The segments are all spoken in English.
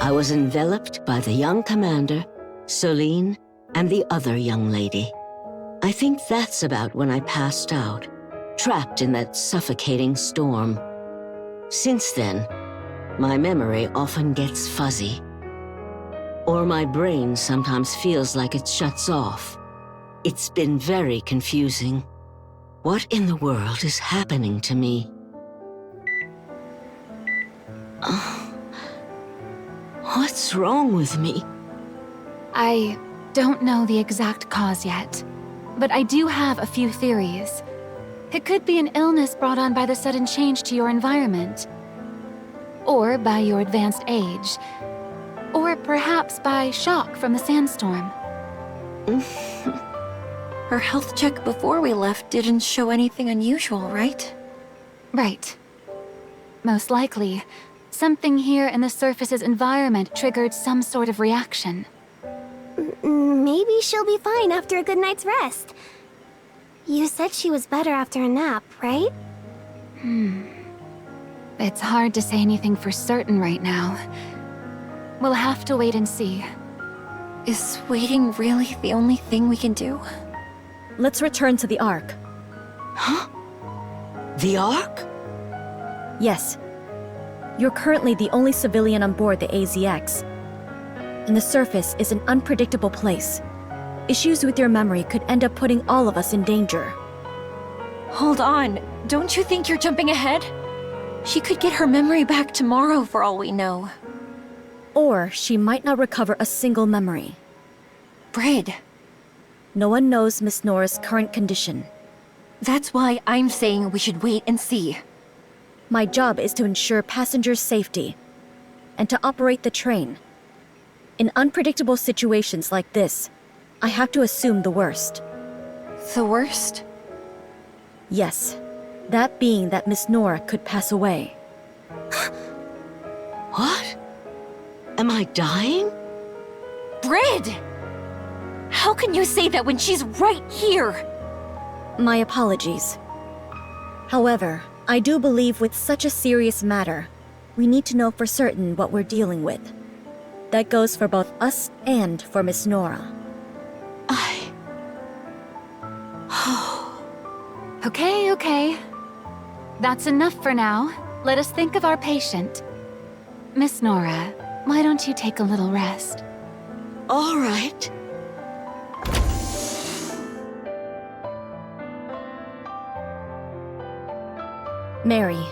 I was enveloped by the young commander, Celine, and the other young lady. I think that's about when I passed out, trapped in that suffocating storm. Since then, my memory often gets fuzzy. Or my brain sometimes feels like it shuts off. It's been very confusing. What in the world is happening to me? What's wrong with me? I don't know the exact cause yet, but I do have a few theories. It could be an illness brought on by the sudden change to your environment, or by your advanced age, or perhaps by shock from the sandstorm. Her health check before we left didn't show anything unusual, right? Right. Most likely, something here in the surface's environment triggered some sort of reaction. Maybe she'll be fine after a good night's rest. You said she was better after a nap, right? It's hard to say anything for certain right now. We'll have to wait and see. Is waiting really the only thing we can do? Let's return to the Ark. Huh? The Ark? Yes. You're currently the only civilian on board the AZX. And the surface is an unpredictable place. Issues with your memory could end up putting all of us in danger. Hold on, don't you think you're jumping ahead? She could get her memory back tomorrow for all we know. Or she might not recover a single memory. Brid. No one knows Miss Nora's current condition. That's why I'm saying we should wait and see. My job is to ensure passengers' safety, and to operate the train. In unpredictable situations like this, I have to assume the worst. The worst? Yes. That being that Miss Nora could pass away. What? Am I dying? Brid! How can you say that when she's right here? My apologies. However, I do believe with such a serious matter, we need to know for certain what we're dealing with. That goes for both us and for Miss Nora. Okay. That's enough for now. Let us think of our patient. Miss Nora, why don't you take a little rest? All right. Mary,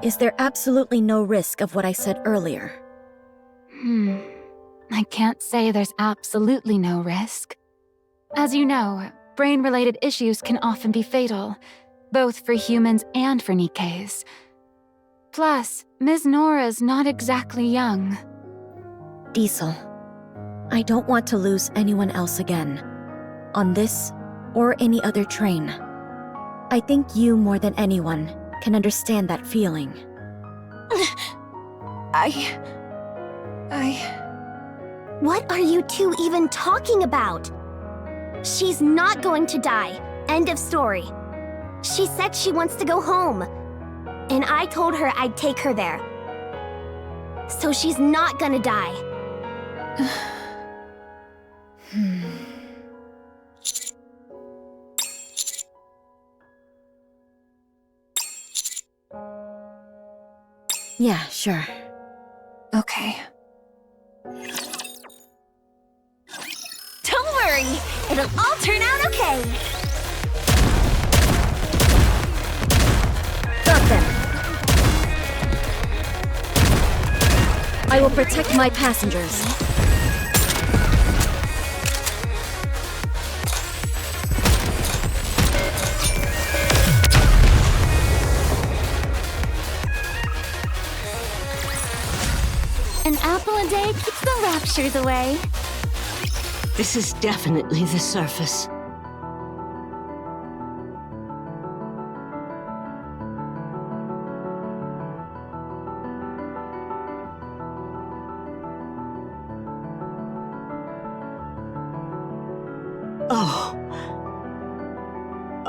is there absolutely no risk of what I said earlier? I can't say there's absolutely no risk. As you know, brain-related issues can often be fatal, both for humans and for NIKKEs. Plus, Ms. Nora's not exactly young. Diesel, I don't want to lose anyone else again. On this, or any other train. I think you, more than anyone, can understand that feeling. What are you two even talking about? She's not going to die. End of story. She said she wants to go home. And I told her I'd take her there. So she's not gonna die. Yeah, sure. Okay. Don't worry, it'll all turn out okay. Got them. I will protect my passengers. An apple a day keeps the raptures away. This is definitely the surface.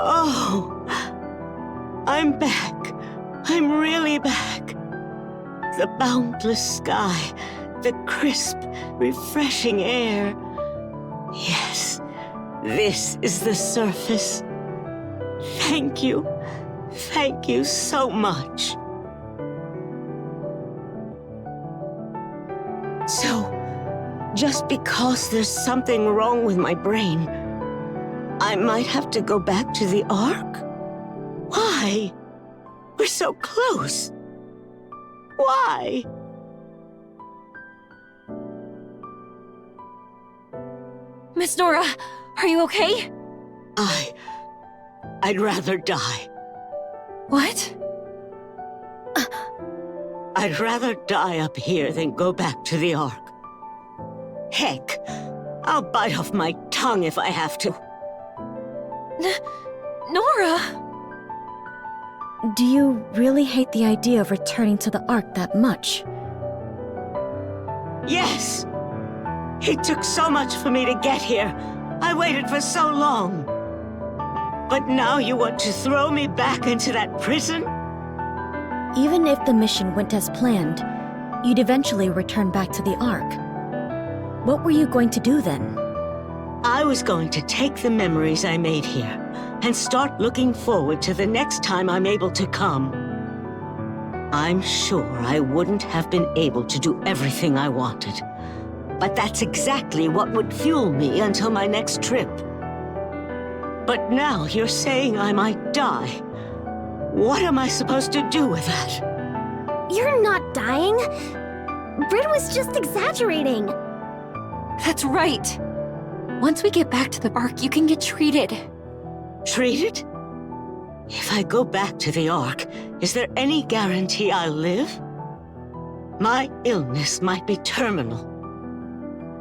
Oh, I'm back. I'm really back. The boundless sky, the crisp, refreshing air. Yes, this is the surface. Thank you. Thank you so much. So, just because there's something wrong with my brain, I might have to go back to the Ark? Why? We're so close. Why? Miss Nora, are you okay? I'd rather die. What? I'd rather die up here than go back to the Ark. Heck, I'll bite off my tongue if I have to. Nora! Do you really hate the idea of returning to the Ark that much? Yes! It took so much for me to get here. I waited for so long. But now you want to throw me back into that prison? Even if the mission went as planned, you'd eventually return back to the Ark. What were you going to do then? I was going to take the memories I made here and start looking forward to the next time I'm able to come. I'm sure I wouldn't have been able to do everything I wanted, but that's exactly what would fuel me until my next trip. But now you're saying I might die. What am I supposed to do with that? You're not dying. Britt was just exaggerating. That's right. Once we get back to the Ark, you can get treated. Treated? If I go back to the Ark, is there any guarantee I'll live? My illness might be terminal.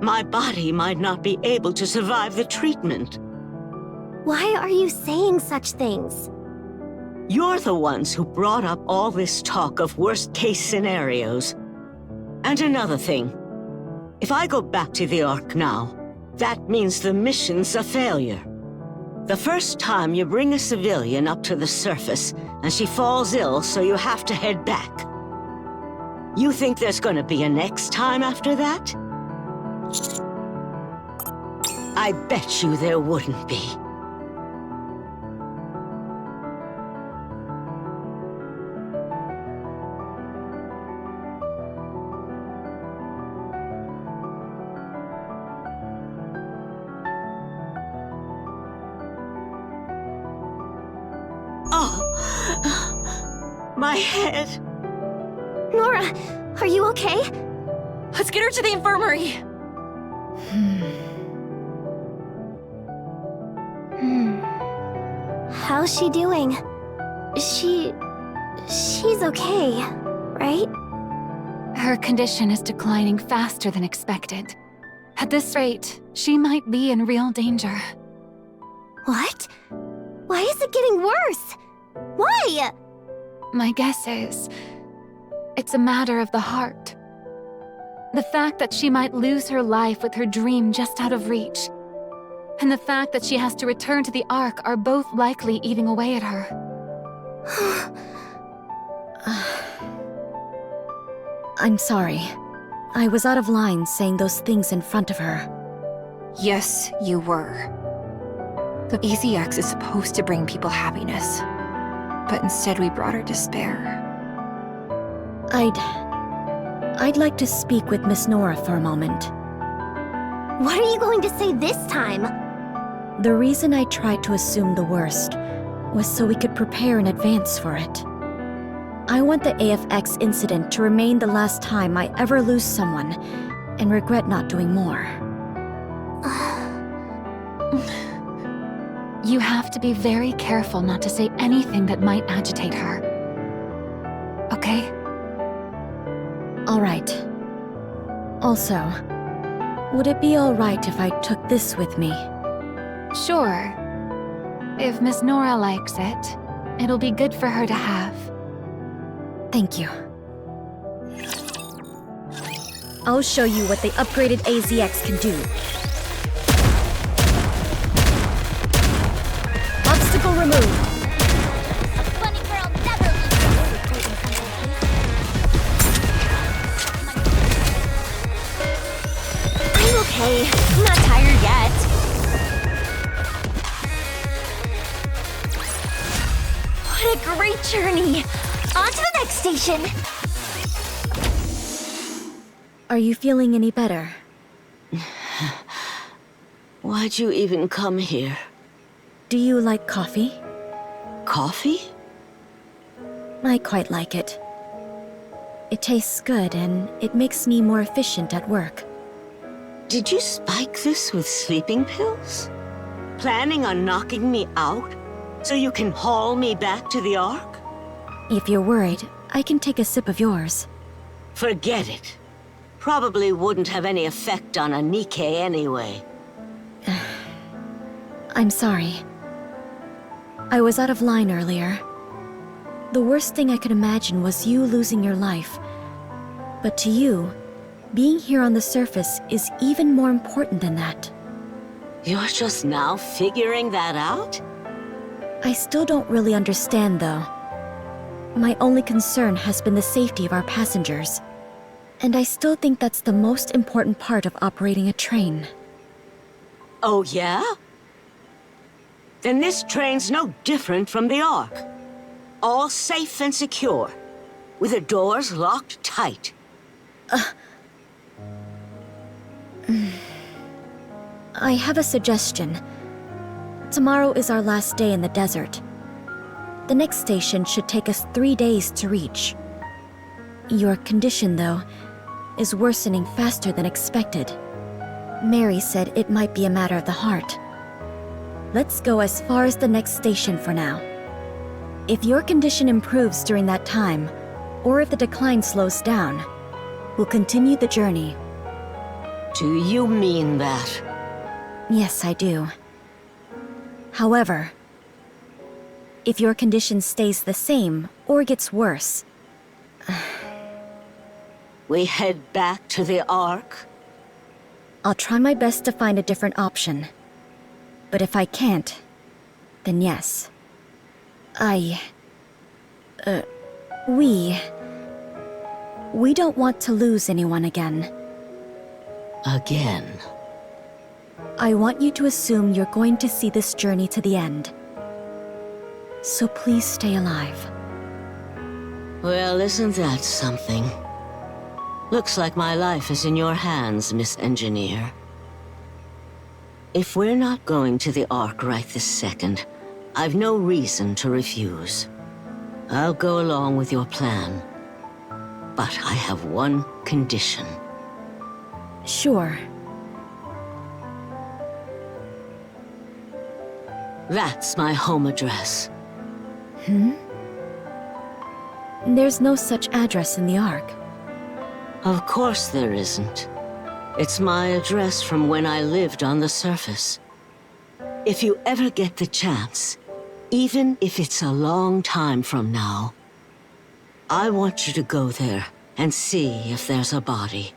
My body might not be able to survive the treatment. Why are you saying such things? You're the ones who brought up all this talk of worst-case scenarios. And another thing. If I go back to the Ark now, that means the mission's a failure. The first time you bring a civilian up to the surface, and she falls ill, so you have to head back. You think there's gonna be a next time after that? I bet you there wouldn't be. Oh, my head. Nora, are you okay? Let's get her to the infirmary. How's she doing? She's okay, right? Her condition is declining faster than expected. At this rate, she might be in real danger. What? Why is it getting worse? Why? My guess is, it's a matter of the heart. The fact that she might lose her life with her dream just out of reach, and the fact that she has to return to the Ark are both likely eating away at her. I'm sorry. I was out of line saying those things in front of her. Yes, you were. The EZX is supposed to bring people happiness, but instead we brought her despair. I'd like to speak with Miss Nora for a moment. What are you going to say this time? The reason I tried to assume the worst was so we could prepare in advance for it. I want the AFX incident to remain the last time I ever lose someone, and regret not doing more. You have to be very careful not to say anything that might agitate her. Okay? All right. Also, would it be all right if I took this with me? Sure. If Miss Nora likes it, it'll be good for her to have. Thank you. I'll show you what the upgraded AZX can do. Obstacle removed. Bunny girl never leaves. station! Are you feeling any better? Why'd you even come here? Do you like coffee? Coffee? I quite like it. It tastes good and it makes me more efficient at work. Did you spike this with sleeping pills? Planning on knocking me out so you can haul me back to the Ark? If you're worried, I can take a sip of yours. Forget it. Probably wouldn't have any effect on a NIKKE anyway. I'm sorry. I was out of line earlier. The worst thing I could imagine was you losing your life. But to you, being here on the surface is even more important than that. You're just now figuring that out? I still don't really understand, though. My only concern has been the safety of our passengers. And I still think that's the most important part of operating a train. Oh, yeah? Then this train's no different from the Ark. All safe and secure, with the doors locked tight. I have a suggestion. Tomorrow is our last day in the desert. The next station should take us 3 days to reach. Your condition, though, is worsening faster than expected. Mary said it might be a matter of the heart. Let's go as far as the next station for now. If your condition improves during that time, or if the decline slows down, we'll continue the journey. Do you mean that? Yes, I do. However, if your condition stays the same or gets worse, We head back to the Ark? I'll try my best to find a different option. But if I can't, then yes. We don't want to lose anyone again. Again? I want you to assume you're going to see this journey to the end. So please stay alive. Well, isn't that something? Looks like my life is in your hands, Miss Engineer. If we're not going to the Ark right this second, I've no reason to refuse. I'll go along with your plan. But I have one condition. Sure. That's my home address. There's no such address in the Ark. Of course there isn't. It's my address from when I lived on the surface. If you ever get the chance, even if it's a long time from now, I want you to go there and see if there's a body.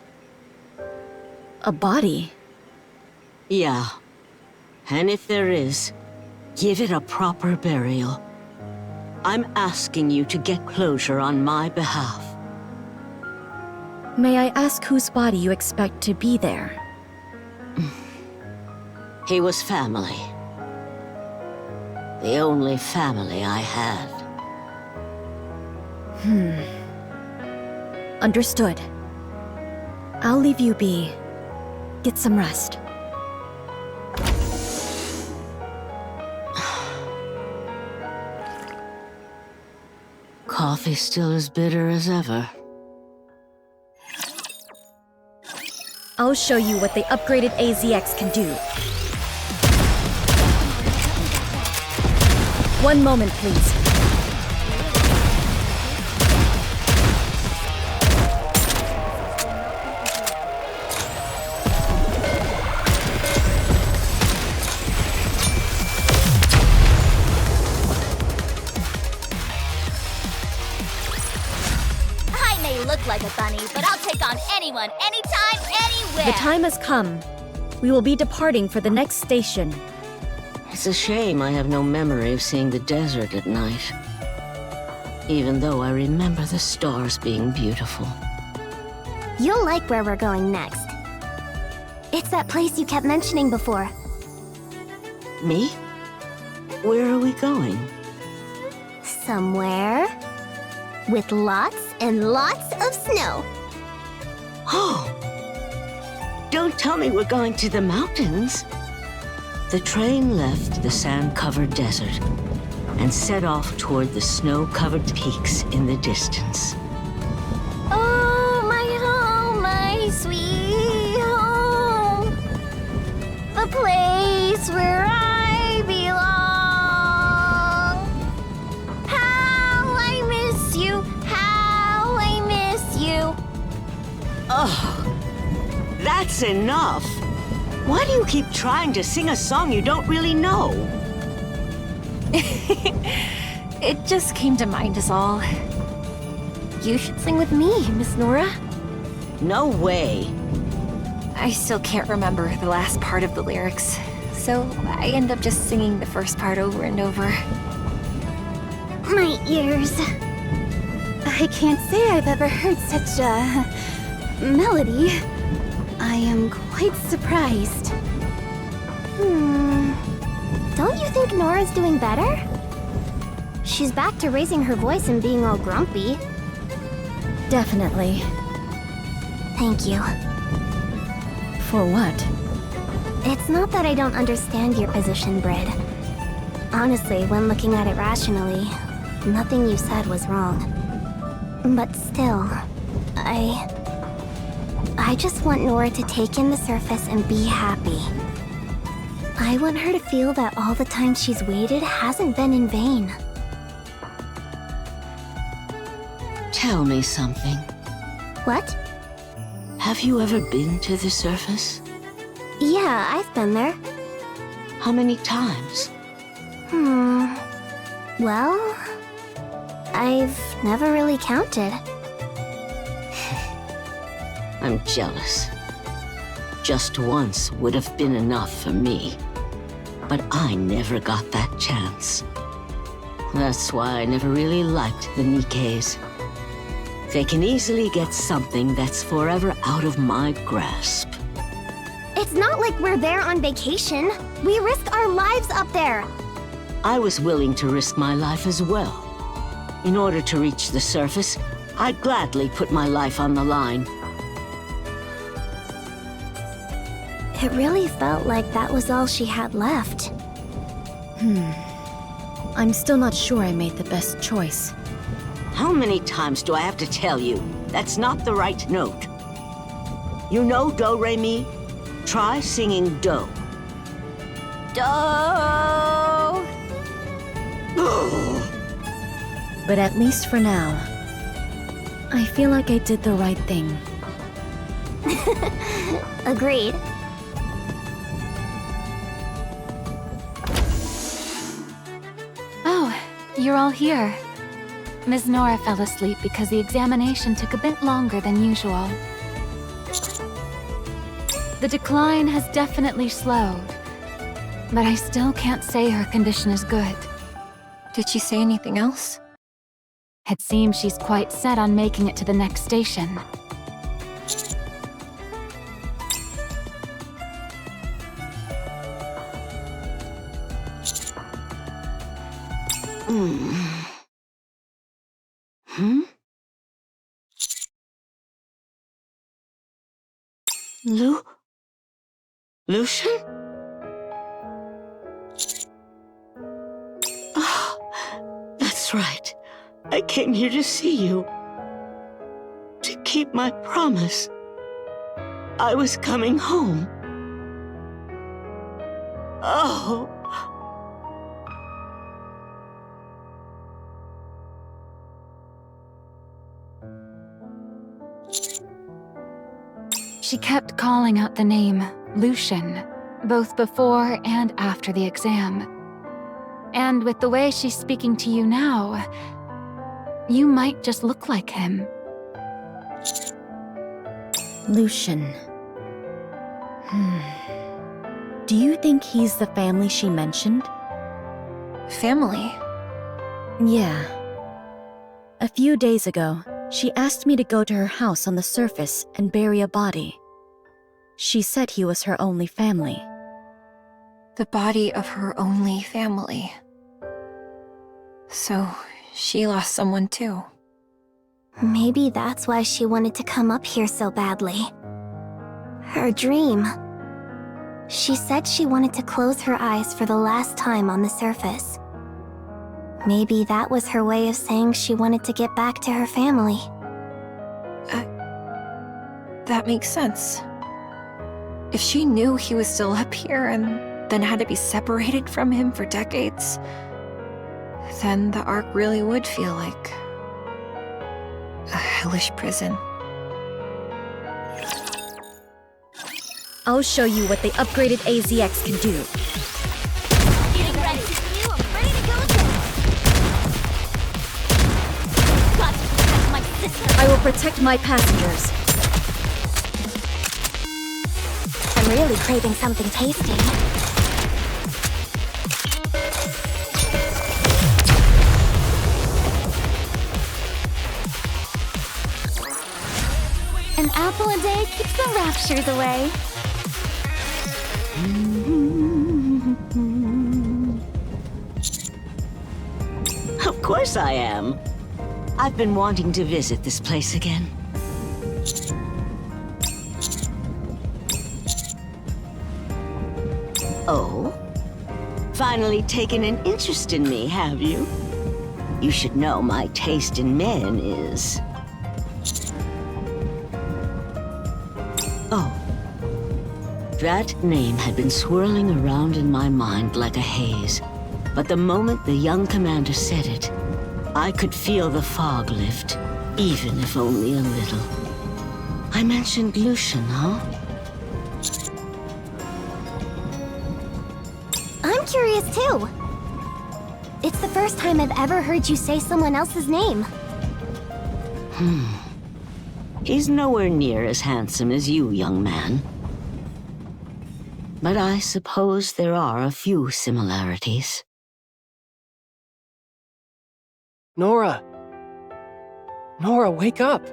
A body? Yeah. And if there is, give it a proper burial. I'm asking you to get closure on my behalf. May I ask whose body you expect to be there? He was family. The only family I had. Understood. I'll leave you be. Get some rest. Coffee still as bitter as ever. I'll show you what the upgraded AZX can do. One moment, please. I may look like a bunny, but I'll take on anyone, anytime, anywhere! The time has come. We will be departing for the next station. It's a shame I have no memory of seeing the desert at night. Even though I remember the stars being beautiful. You'll like where we're going next. It's that place you kept mentioning before. Me? Where are we going? Somewhere with lots and lots of snow. Oh! Don't tell me we're going to the mountains. The train left the sand-covered desert and set off toward the snow-covered peaks in the distance. Oh, my home, my sweet home. The place where I belong. How I miss you, how I miss you. Oh, that's enough. Why do you keep trying to sing a song you don't really know? It just came to mind is all. You should sing with me, Miss Nora. No way. I still can't remember the last part of the lyrics, so I end up just singing the first part over and over. My ears. I can't say I've ever heard such a melody. I am quite surprised. Don't you think Nora's doing better? She's back to raising her voice and being all grumpy. Definitely. Thank you. For what? It's not that I don't understand your position, Brid. Honestly, when looking at it rationally, nothing you said was wrong. But still, I just want Nora to take in the surface and be happy. I want her to feel that all the time she's waited hasn't been in vain. Tell me something. What? Have you ever been to the surface? Yeah, I've been there. How many times? Well, I've never really counted. I'm jealous. Just once would have been enough for me. But I never got that chance. That's why I never really liked the NIKKEs. They can easily get something that's forever out of my grasp. It's not like we're there on vacation. We risk our lives up there. I was willing to risk my life as well. In order to reach the surface, I'd gladly put my life on the line. It really felt like that was all she had left. I'm still not sure I made the best choice. How many times do I have to tell you? That's not the right note. You know do, re, mi? Try singing do. Oh! But at least for now, I feel like I did the right thing. Agreed. Oh, you're all here. Ms. Nora fell asleep because the examination took a bit longer than usual. The decline has definitely slowed, but I still can't say her condition is good. Did she say anything else? It seems she's quite set on making it to the next station. Lucian? Ah, that's right. I came here to see you. To keep my promise. I was coming home. Oh. She kept calling out the name, Lucian, both before and after the exam. And with the way she's speaking to you now, you might just look like him. Lucian. Do you think he's the family she mentioned? Family? Yeah. A few days ago, she asked me to go to her house on the surface and bury a body. She said he was her only family. The body of her only family. So, she lost someone too. Maybe that's why she wanted to come up here so badly. Her dream. She said she wanted to close her eyes for the last time on the surface. Maybe that was her way of saying she wanted to get back to her family. That makes sense. If she knew he was still up here and then had to be separated from him for decades, then the Ark really would feel like a hellish prison. I'll show you what the upgraded AZX can do. Getting ready. You are ready to go again. Got to protect my sister. I will protect my passengers. I'm really craving something tasty. An apple a day keeps the raptures away. Of course I am. I've been wanting to visit this place again. Oh? Finally taken an interest in me, have you? You should know my taste in men is... Oh. That name had been swirling around in my mind like a haze. But the moment the young commander said it, I could feel the fog lift, even if only a little. I mentioned Lucian, huh? I'm curious too. It's the first time I've ever heard you say someone else's name. He's nowhere near as handsome as you, young man. But I suppose there are a few similarities. Nora! Nora, wake up!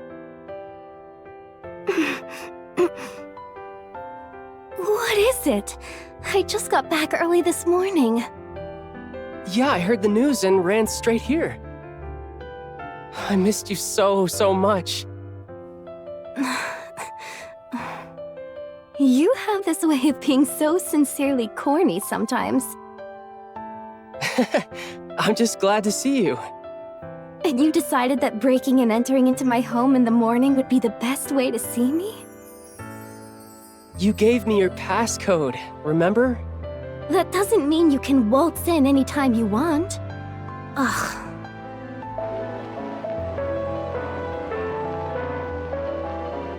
What is it? I just got back early this morning. Yeah, I heard the news and ran straight here. I missed you so much. You have this way of being so sincerely corny sometimes. I'm just glad to see you. And you decided that breaking and entering into my home in the morning would be the best way to see me? You gave me your passcode, remember? That doesn't mean you can waltz in anytime you want. Ugh.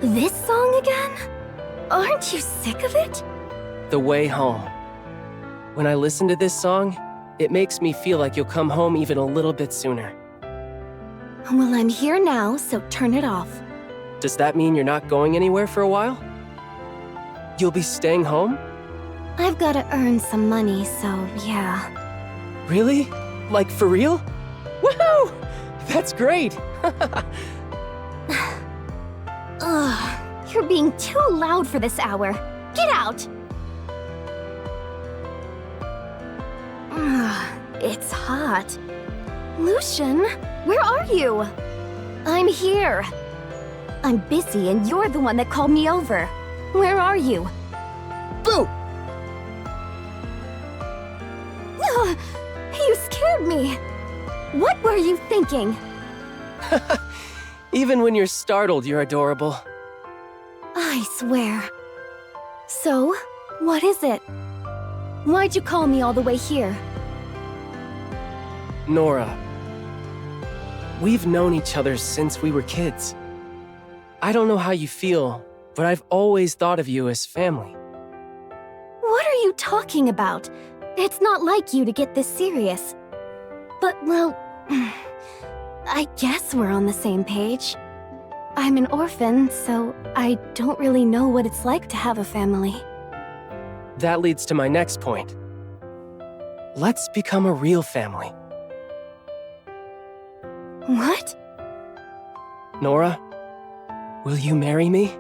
This song again? Aren't you sick of it? The Way Home. When I listen to this song, it makes me feel like you'll come home even a little bit sooner. Well, I'm here now, so turn it off. Does that mean you're not going anywhere for a while? You'll be staying home? I've gotta earn some money, so yeah. Really? Like, for real? Woohoo! That's great! Ugh, you're being too loud for this hour. Get out! Ugh, it's hot. Lucian, where are you? I'm here. I'm busy and you're the one that called me over. Where are you? Boo! Ugh, you scared me. What were you thinking? Even when you're startled, you're adorable. I swear. So, what is it? Why'd you call me all the way here? Nora. We've known each other since we were kids. I don't know how you feel, but I've always thought of you as family. What are you talking about? It's not like you to get this serious. But, well, I guess we're on the same page. I'm an orphan, so I don't really know what it's like to have a family. That leads to my next point. Let's become a real family. What? Nora, will you marry me?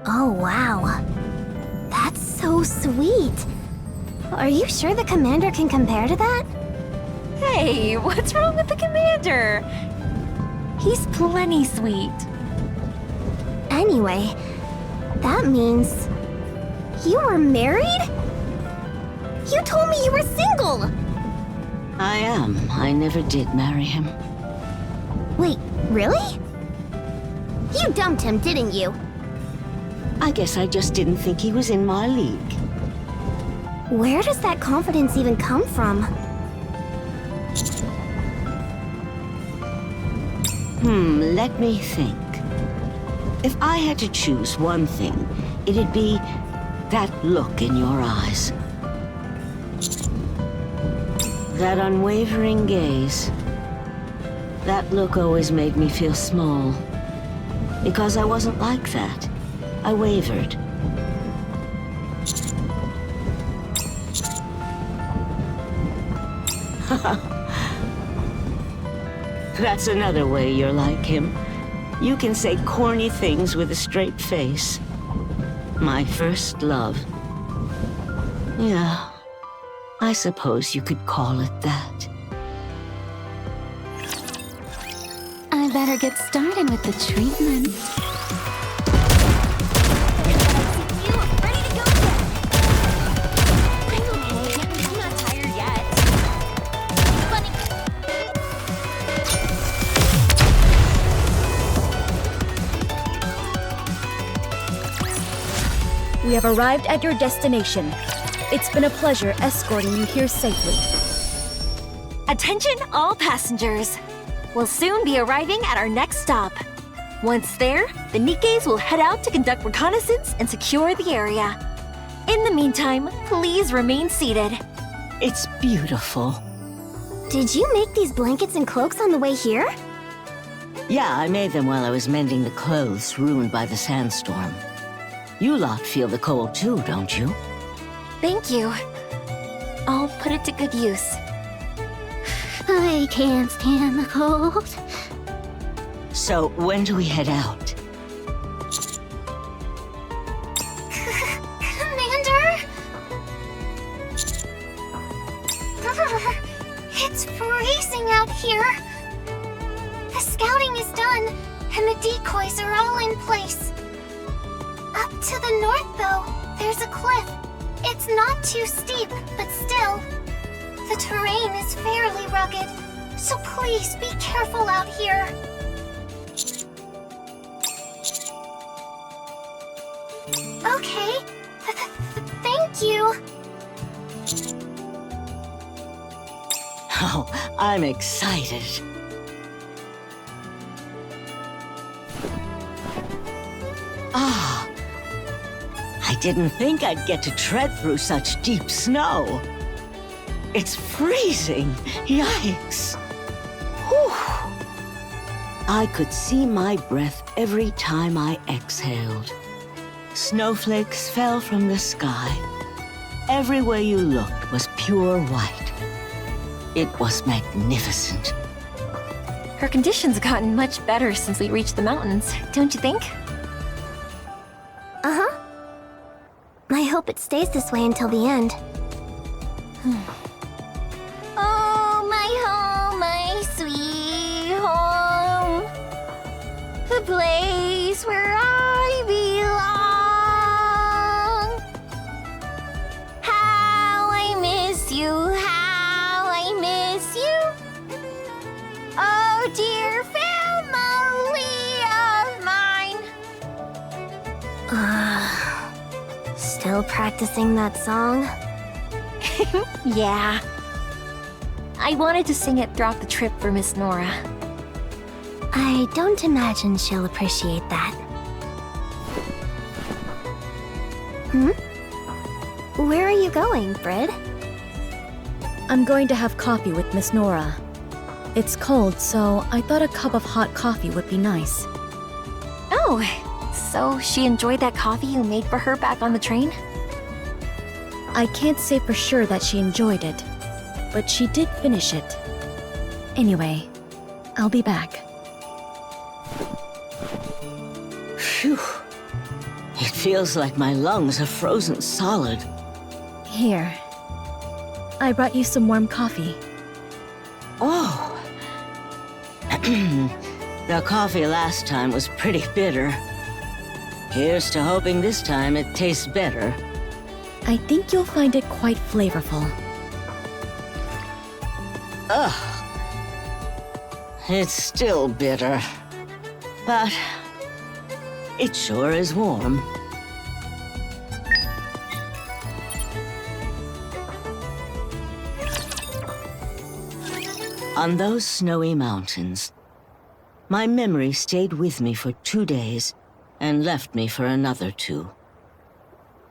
Oh, wow. That's so sweet. Are you sure the commander can compare to that? Hey, what's wrong with the commander? He's plenty sweet. Anyway, that means you were married? You told me you were single! I am. I never did marry him. Wait, really? You dumped him, didn't you? I guess I just didn't think he was in my league. Where does that confidence even come from? Let me think. If I had to choose one thing, it'd be that look in your eyes. That unwavering gaze. That look always made me feel small. Because I wasn't like that. I wavered. That's another way you're like him. You can say corny things with a straight face. My first love. Yeah, I suppose you could call it that. I better get started with the treatment. You ready to go yet? I'm okay. I'm not tired yet. Bunny. We have arrived at your destination. It's been a pleasure escorting you here safely. Attention all passengers. We'll soon be arriving at our next stop. Once there, the NIKKEs will head out to conduct reconnaissance and secure the area. In the meantime, please remain seated. It's beautiful. Did you make these blankets and cloaks on the way here? Yeah, I made them while I was mending the clothes ruined by the sandstorm. You lot feel the cold too, don't you? Thank you. I'll put it to good use. I can't stand the cold. So, when do we head out? Commander? It's freezing out here. The scouting is done, and the decoys are all in place. Up to the north, though, there's a cliff. It's not too steep, but still. The terrain is fairly rugged, so please be careful out here. Okay, thank you. Oh, I'm excited. Ah, I didn't think I'd get to tread through such deep snow. It's freezing. Yikes. Whew. I could see my breath every time I exhaled. Snowflakes fell from the sky. Everywhere you looked was pure white. It was magnificent. Her conditions have gotten much better since we reached the mountains, don't you think? Uh-huh. I hope it stays this way until the end. Oh, my home, my sweet home. The place where I belong. How I miss you, how I miss you. Oh, dear family of mine. Still practicing that song? Yeah. I wanted to sing it throughout the trip for Miss Nora. I don't imagine she'll appreciate that. Where are you going, Fred? I'm going to have coffee with Miss Nora. It's cold, so I thought a cup of hot coffee would be nice. Oh, so she enjoyed that coffee you made for her back on the train? I can't say for sure that she enjoyed it, but she did finish it. Anyway, I'll be back. Phew. It feels like my lungs are frozen solid. Here. I brought you some warm coffee. The coffee last time was pretty bitter. Here's to hoping this time it tastes better. I think you'll find it quite flavorful. Ugh. It's still bitter. But it sure is warm. On those snowy mountains, my memory stayed with me for 2 days and left me for another 2.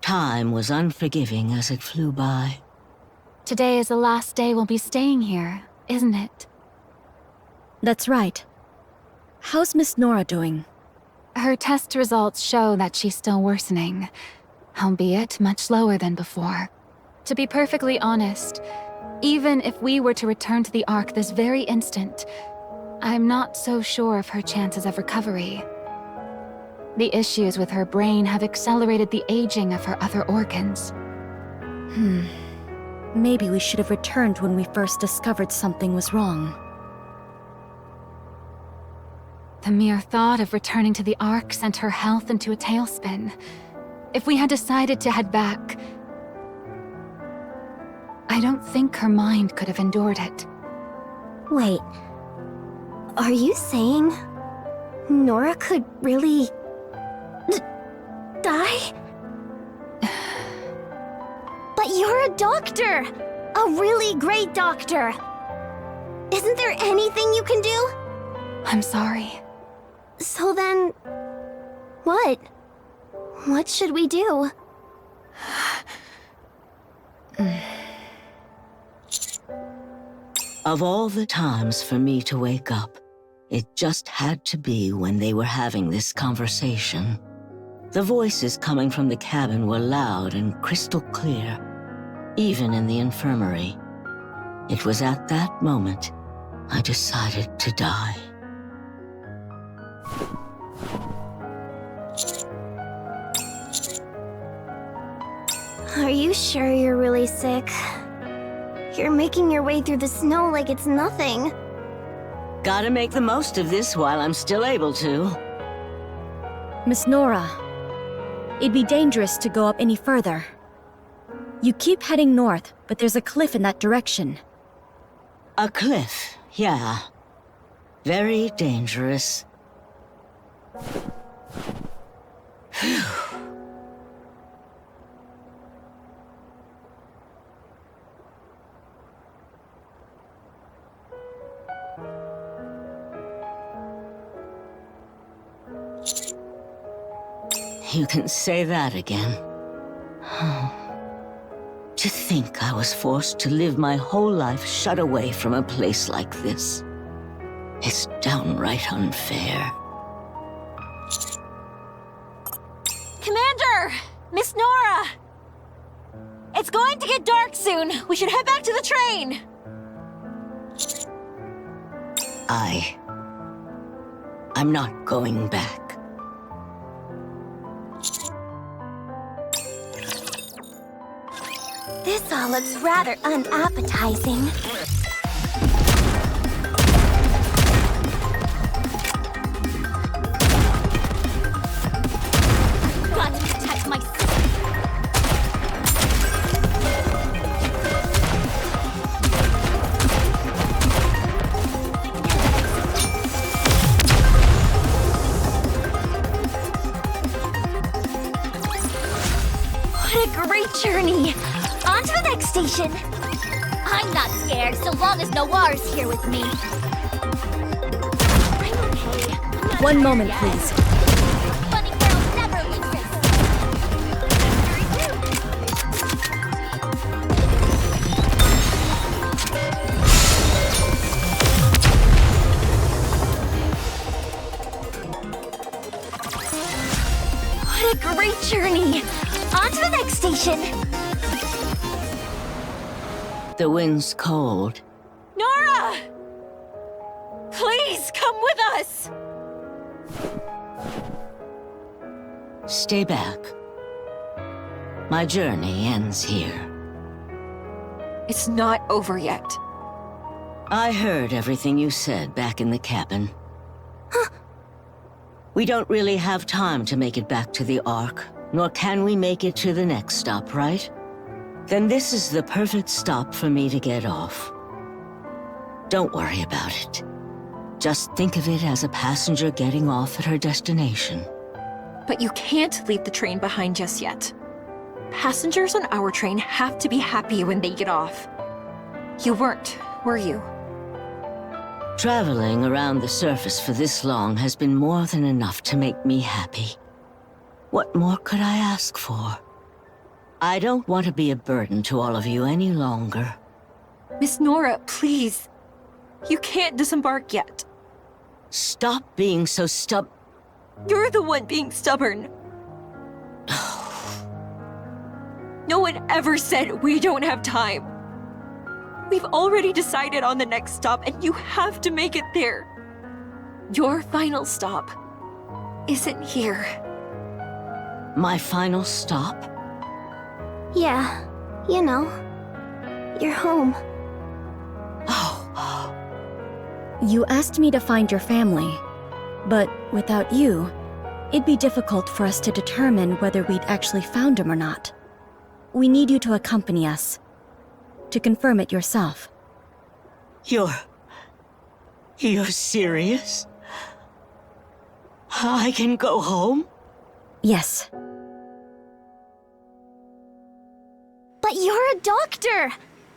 Time was unforgiving as it flew by. Today is the last day we'll be staying here, isn't it? That's right. How's Miss Nora doing? Her test results show that she's still worsening, albeit much slower than before. To be perfectly honest, even if we were to return to the Ark this very instant, I'm not so sure of her chances of recovery. The issues with her brain have accelerated the aging of her other organs. Maybe we should have returned when we first discovered something was wrong. The mere thought of returning to the Ark sent her health into a tailspin. If we had decided to head back, I don't think her mind could have endured it. Wait. Are you saying Nora could really die? But you're a doctor! A really great doctor! Isn't there anything you can do? I'm sorry. So then, what? What should we do? Of all the times for me to wake up, it just had to be when they were having this conversation. The voices coming from the cabin were loud and crystal clear, even in the infirmary. It was at that moment I decided to die. Are you sure you're really sick? You're making your way through the snow like it's nothing. Gotta make the most of this while I'm still able to. Miss Nora, it'd be dangerous to go up any further. You keep heading north, but there's a cliff in that direction. A cliff, yeah. Very dangerous. Phew. You can say that again. To think I was forced to live my whole life shut away from a place like this. It's downright unfair. Commander! Miss Nora! It's going to get dark soon. We should head back to the train. I'm not going back. This all looks rather unappetizing. Got to protect my sister. What a great journey! On to the next station! I'm not scared so long as Noir's here with me. I'm okay. I'm not One tired moment, yet. please. Bunny girl never loses. What a great journey! On to the next station! The wind's cold. Nora! Please come with us! Stay back. My journey ends here. It's not over yet. I heard everything you said back in the cabin. We don't really have time to make it back to the Ark, nor can we make it to the next stop, right? Then this is the perfect stop for me to get off. Don't worry about it. Just think of it as a passenger getting off at her destination. But you can't leave the train behind just yet. Passengers on our train have to be happy when they get off. You weren't, were you? Traveling around the surface for this long has been more than enough to make me happy. What more could I ask for? I don't want to be a burden to all of you any longer. Miss Nora, please. You can't disembark yet. Stop being so You're the one being stubborn. No one ever said we don't have time. We've already decided on the next stop, and you have to make it there. Your final stop isn't here. My final stop? Yeah, you know. You're home. Oh, You asked me to find your family, but without you, it'd be difficult for us to determine whether we'd actually found him or not. We need you to accompany us, to confirm it yourself. You're serious? I can go home? Yes. But you're a doctor!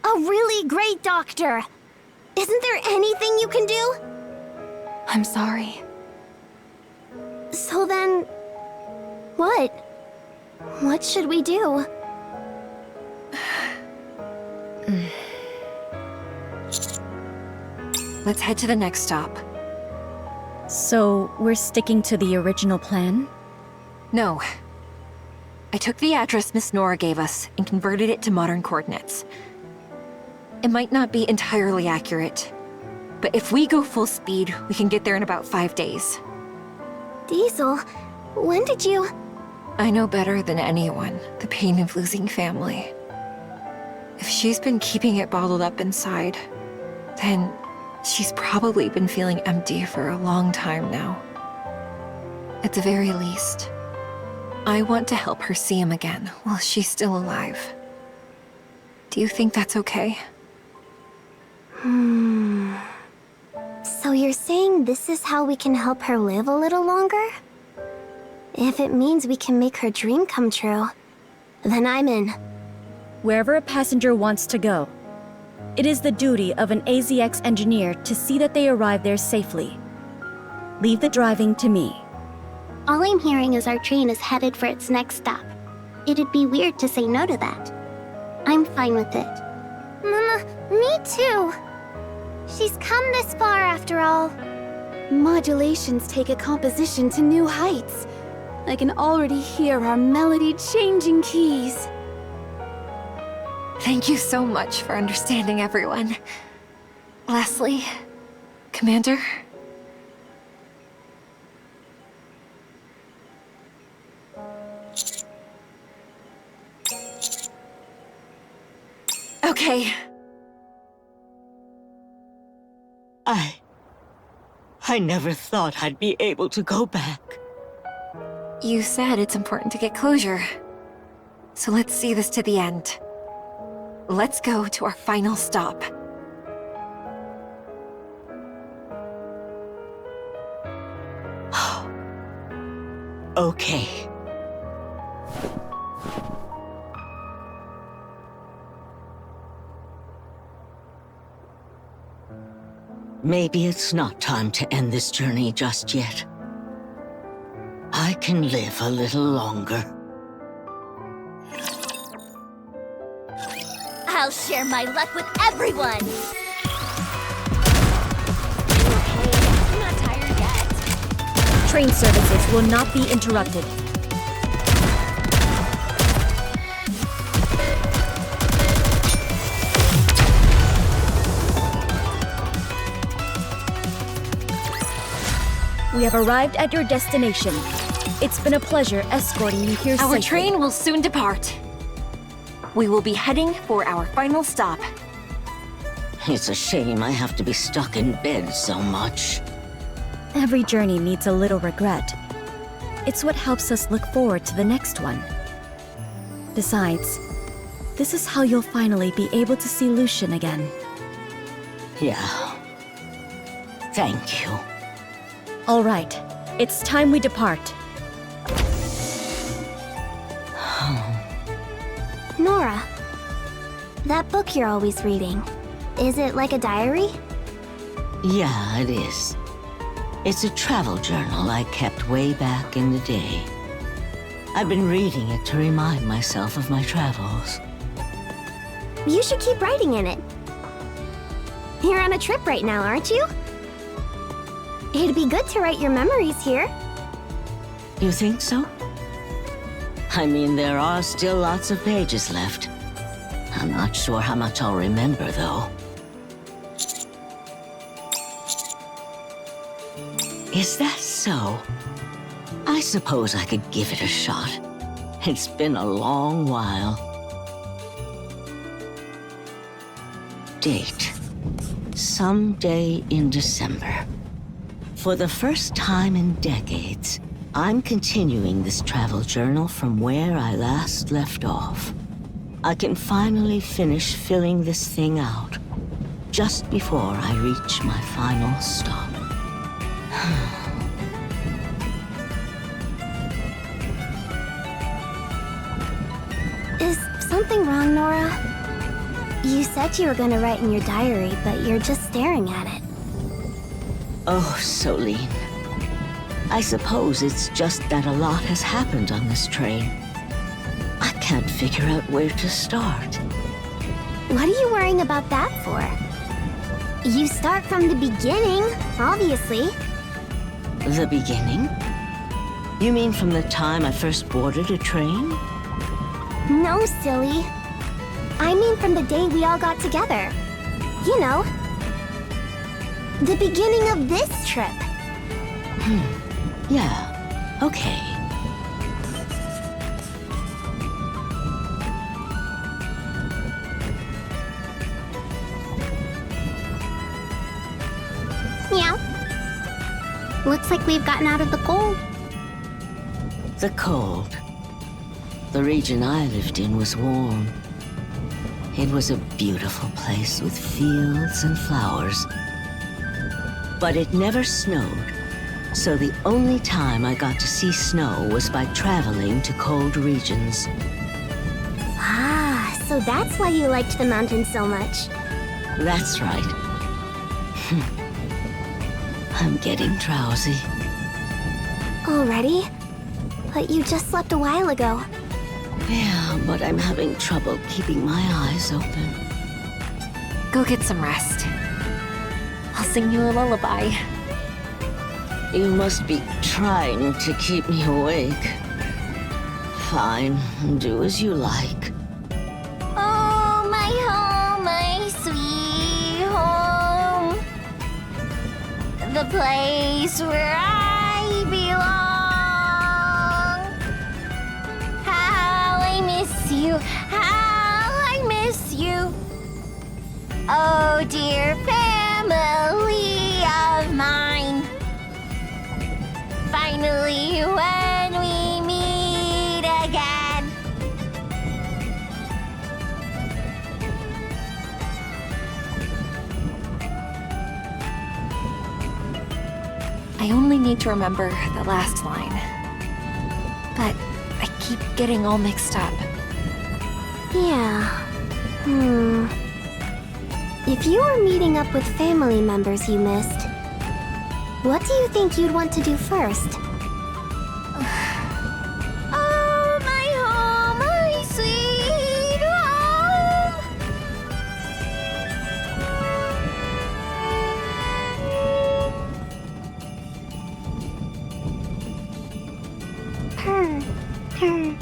A really great doctor! Isn't there anything you can do? I'm sorry. So then... what? What should we do? Let's head to the next stop. So, we're sticking to the original plan? No. I took the address Miss Nora gave us and converted it to modern coordinates. It might not be entirely accurate, but if we go full speed, we can get there in about 5 days. Diesel, when did you... I know better than anyone the pain of losing family. If she's been keeping it bottled up inside, then she's probably been feeling empty for a long time now. At the very least, I want to help her see him again while she's still alive. Do you think that's okay? So you're saying this is how we can help her live a little longer? If it means we can make her dream come true, then I'm in. Wherever a passenger wants to go, it is the duty of an AZX engineer to see that they arrive there safely. Leave the driving to me. All I'm hearing is our train is headed for its next stop. It'd be weird to say no to that. I'm fine with it. Mama, me too. She's come this far after all. Modulations take a composition to new heights. I can already hear our melody-changing keys. Thank you so much for understanding, everyone. Lastly, Commander? Okay. I never thought I'd be able to go back. You said it's important to get closure. So let's see this to the end. Let's go to our final stop. Okay. Maybe it's not time to end this journey just yet. I can live a little longer. I'll share my luck with everyone! I'm not tired yet. Train services will not be interrupted. We have arrived at your destination. It's been a pleasure escorting you here safely. Our train will soon depart. We will be heading for our final stop. It's a shame I have to be stuck in bed so much. Every journey needs a little regret. It's what helps us look forward to the next one. Besides, this is how you'll finally be able to see Lucian again. Yeah. Thank you. All right, it's time we depart. Nora, that book you're always reading, is it like a diary? Yeah, it is. It's a travel journal I kept way back in the day. I've been reading it to remind myself of my travels. You should keep writing in it. You're on a trip right now, aren't you? It'd be good to write your memories here. You think so? I mean, there are still lots of pages left. I'm not sure how much I'll remember, though. Is that so? I suppose I could give it a shot. It's been a long while. Date. Someday in December. For the first time in decades, I'm continuing this travel journal from where I last left off. I can finally finish filling this thing out, just before I reach my final stop. Is something wrong, Nora? You said you were gonna write in your diary, but you're just staring at it. Oh, Soline. I suppose it's just that a lot has happened on this train. I can't figure out where to start. What are you worrying about that for? You start from the beginning, obviously. The beginning? You mean from the time I first boarded a train? No, silly. I mean from the day we all got together. You know. The beginning of this trip. Yeah, okay. Meow. Looks like we've gotten out of the cold. The cold. The region I lived in was warm. It was a beautiful place with fields and flowers. But it never snowed, so the only time I got to see snow was by traveling to cold regions. Ah, so that's why you liked the mountains so much. That's right. I'm getting drowsy. Already? But you just slept a while ago. Yeah, but I'm having trouble keeping my eyes open. Go get some rest. I'll sing you a lullaby. You must be trying to keep me awake. Fine, do as you like. Oh, my home, my sweet home. The place where I belong. How I miss you, how I miss you. Oh, dear family of mine. Finally, when we meet again. I only need to remember the last line. But I keep getting all mixed up. Yeah. If you were meeting up with family members you missed, what do you think you'd want to do first? Oh, my home, my sweet home. Purr, purr.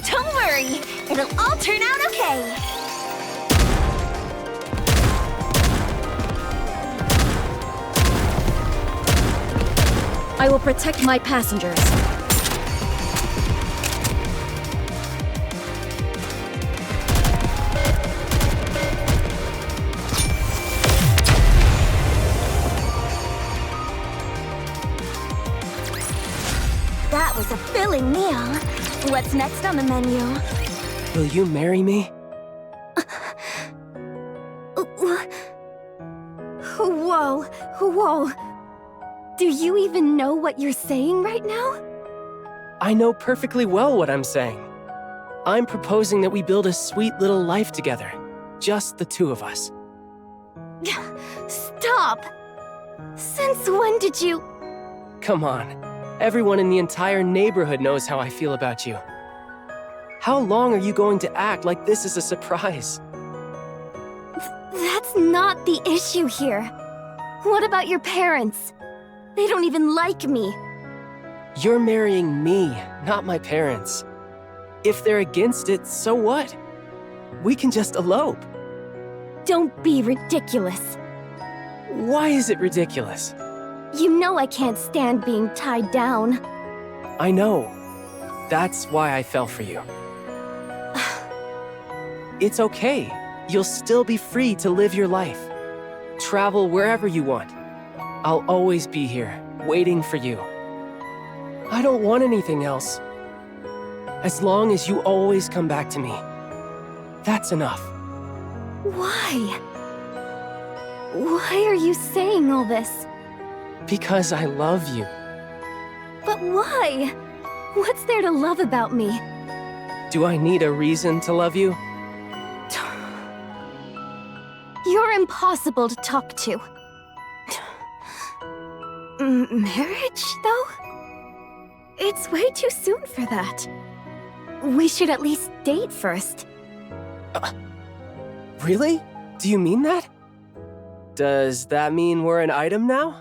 Don't worry, it'll all turn out okay. I will protect my passengers. That was a filling meal. What's next on the menu? Will you marry me? Whoa, whoa. Do you even know what you're saying right now? I know perfectly well what I'm saying. I'm proposing that we build a sweet little life together. Just the two of us. Stop! Since when did you... Come on. Everyone in the entire neighborhood knows how I feel about you. How long are you going to act like this is a surprise? That's not the issue here. What about your parents? They don't even like me. You're marrying me, not my parents. If they're against it, so what? We can just elope. Don't be ridiculous. Why is it ridiculous? You know I can't stand being tied down. I know. That's why I fell for you. It's okay. You'll still be free to live your life. Travel wherever you want. I'll always be here, waiting for you. I don't want anything else. As long as you always come back to me. That's enough. Why? Why are you saying all this? Because I love you. But why? What's there to love about me? Do I need a reason to love you? You're impossible to talk to. Marriage, though? It's way too soon for that. We should at least date first. Really? Do you mean that? Does that mean we're an item now?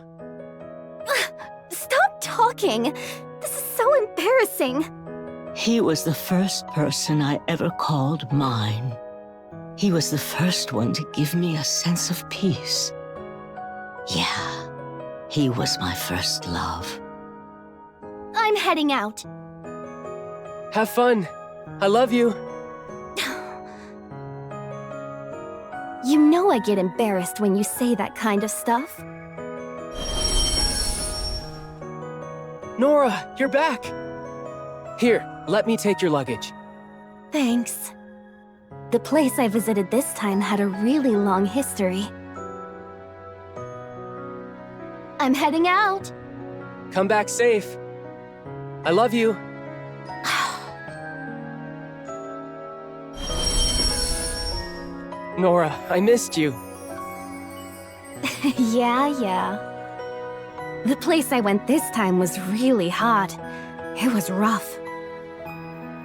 Stop talking! This is so embarrassing. He was the first person I ever called mine. He was the first one to give me a sense of peace. Yeah, he was my first love. I'm heading out. Have fun. I love you. You know I get embarrassed when you say that kind of stuff. Nora, you're back. Here, let me take your luggage. Thanks. The place I visited this time had a really long history. I'm heading out. Come back safe. I love you. Nora, I missed you. Yeah. The place I went this time was really hot. It was rough.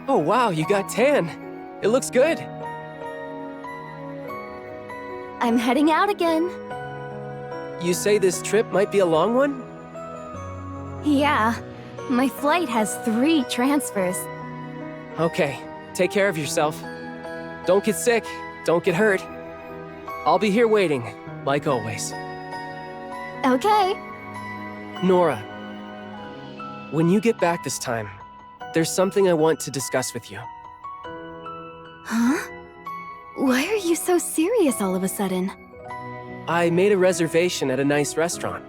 Oh wow, you got tan. It looks good. I'm heading out again. You say this trip might be a long one? Yeah, my flight has 3 transfers. Okay, take care of yourself. Don't get sick, don't get hurt. I'll be here waiting, like always. Okay. Nora, when you get back this time, there's something I want to discuss with you. Huh? Why are you so serious all of a sudden? I made a reservation at a nice restaurant.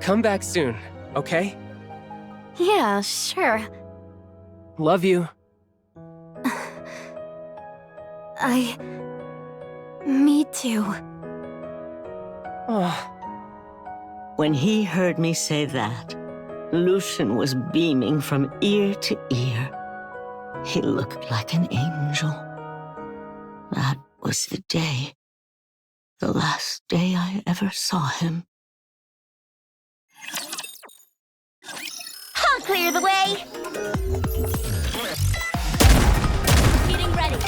Come back soon, okay? Yeah, sure. Love you. Me too. Oh. When he heard me say that, Lucian was beaming from ear to ear. He looked like an angel. That was the day. The last day I ever saw him. I'll clear the way. Getting ready.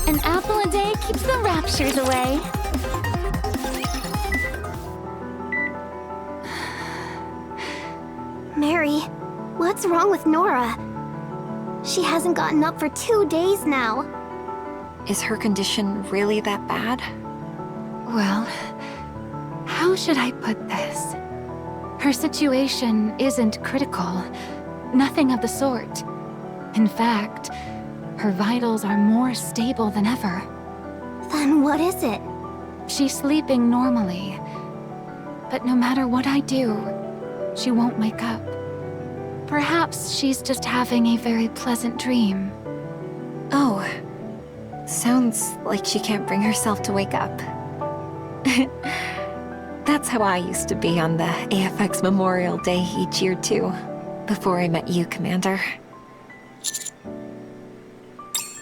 An apple a day keeps the raptures away. scary. What's wrong with Nora? She hasn't gotten up for 2 days now. Is her condition really that bad? Well, how should I put this? Her situation isn't critical. Nothing of the sort. In fact, her vitals are more stable than ever. Then what is it? She's sleeping normally. But no matter what I do, she won't wake up. Perhaps she's just having a very pleasant dream. Oh. Sounds like she can't bring herself to wake up. That's how I used to be on the AFX Memorial Day each year too, before I met you, Commander.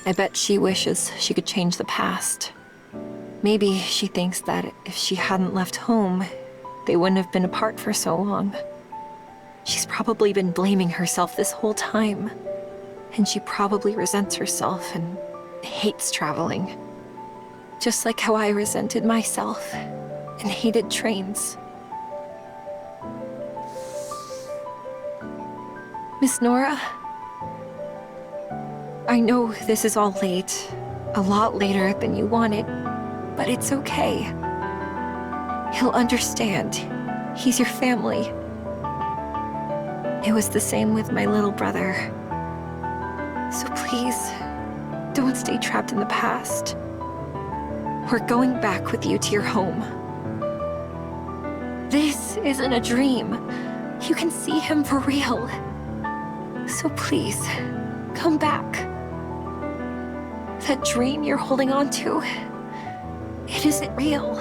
I bet she wishes she could change the past. Maybe she thinks that if she hadn't left home, they wouldn't have been apart for so long. She's probably been blaming herself this whole time, and she probably resents herself and hates traveling. Just like how I resented myself and hated trains. Miss Nora? I know this is all late, a lot later than you wanted, but it's okay. He'll understand. He's your family. It was the same with my little brother. So please, don't stay trapped in the past. We're going back with you to your home. This isn't a dream. You can see him for real. So please, come back. That dream you're holding on to, it isn't real.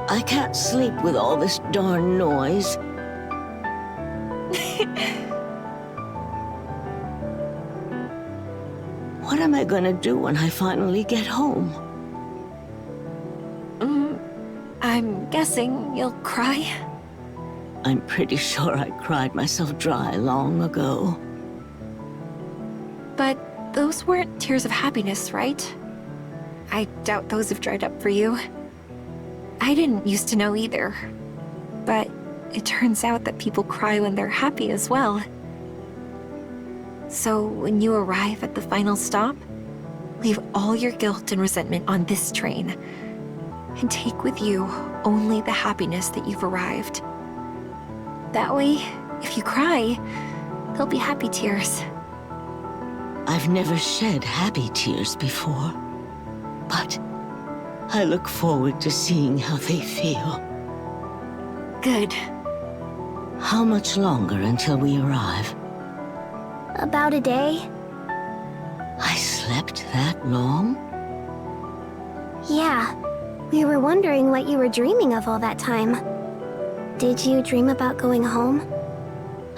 I can't sleep with all this darn noise. What am I gonna do when I finally get home? I'm guessing you'll cry. I'm pretty sure I cried myself dry long ago. But those weren't tears of happiness, right? I doubt those have dried up for you. I didn't used to know either. But it turns out that people cry when they're happy as well. So when you arrive at the final stop, leave all your guilt and resentment on this train, and take with you only the happiness that you've arrived. That way, if you cry, they'll be happy tears. I've never shed happy tears before, but I look forward to seeing how they feel. Good. How much longer until we arrive? About a day? I slept that long? Yeah. We were wondering what you were dreaming of all that time. Did you dream about going home?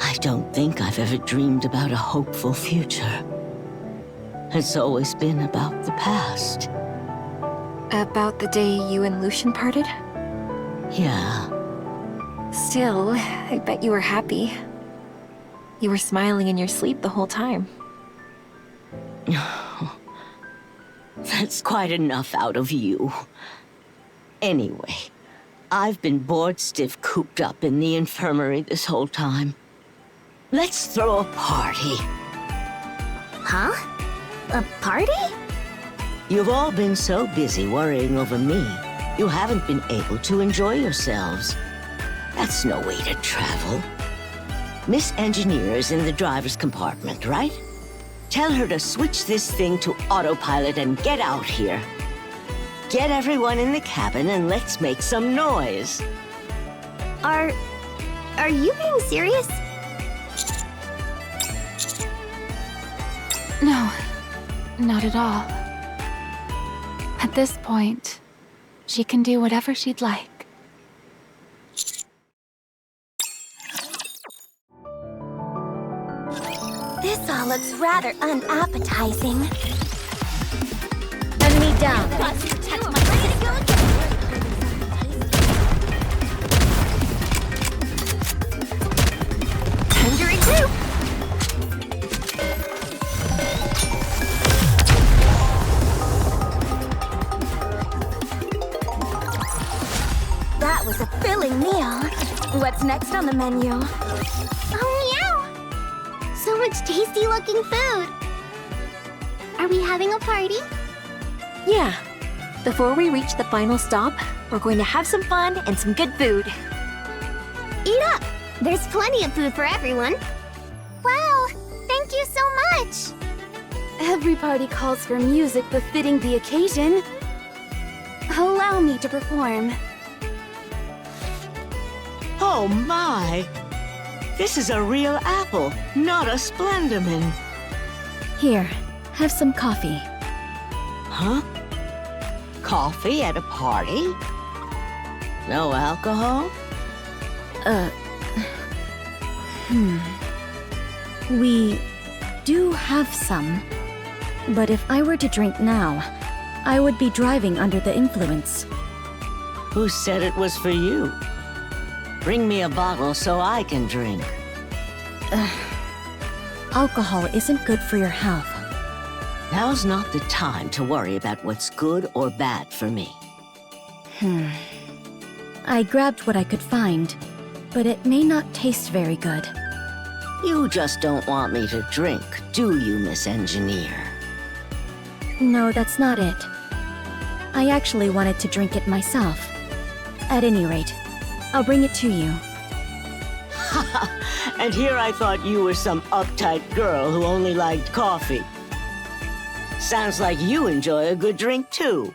I don't think I've ever dreamed about a hopeful future. It's always been about the past. About the day you and Lucian parted? Yeah. Still, I bet you were happy. You were smiling in your sleep the whole time. That's quite enough out of you. Anyway, I've been bored stiff cooped up in the infirmary this whole time. Let's throw a party. Huh? A party? You've all been so busy worrying over me, you haven't been able to enjoy yourselves. That's no way to travel. Miss Engineer is in the driver's compartment, right? Tell her to switch this thing to autopilot and get out here. Get everyone in the cabin and let's make some noise. Are you being serious? No, not at all. At this point, she can do whatever she'd like. This all looks rather unappetizing. Enemy down. Ready to go again. Time to regroup. next on the menu? Oh, meow! So much tasty-looking food. Are we having a party? Yeah. Before we reach the final stop, we're going to have some fun and some good food. Eat up! There's plenty of food for everyone. Wow! Thank you so much! Every party calls for music befitting the occasion. Allow me to perform. Oh my! This is a real apple, not a Splendamin. Here, have some coffee. Huh? Coffee at a party? No alcohol? We do have some. But if I were to drink now, I would be driving under the influence. Who said it was for you? Bring me a bottle so I can drink. Alcohol isn't good for your health. Now's not the time to worry about what's good or bad for me. I grabbed what I could find, but it may not taste very good. You just don't want me to drink, do you, Miss Engineer? No, that's not it. I actually wanted to drink it myself. At any rate, I'll bring it to you. And here I thought you were some uptight girl who only liked coffee. Sounds like you enjoy a good drink, too.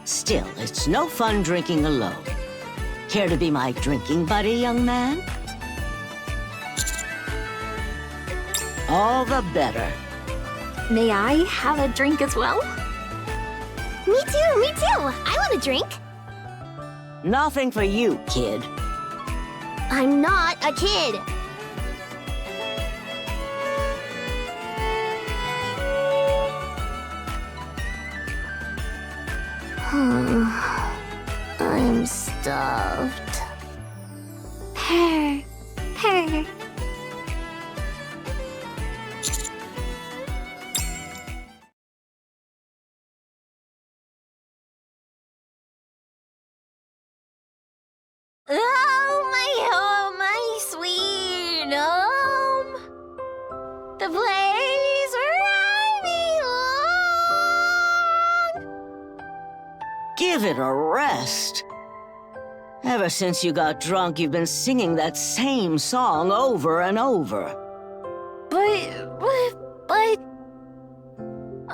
Still, it's no fun drinking alone. Care to be my drinking buddy, young man? All the better. May I have a drink as well? Me too, me too! I want a drink! Nothing for you, kid. I'm not a kid! I'm stuffed. Purr. Purr. Oh, my sweet home. The place where I belong. Give it a rest. Ever since you got drunk, you've been singing that same song over and over. But...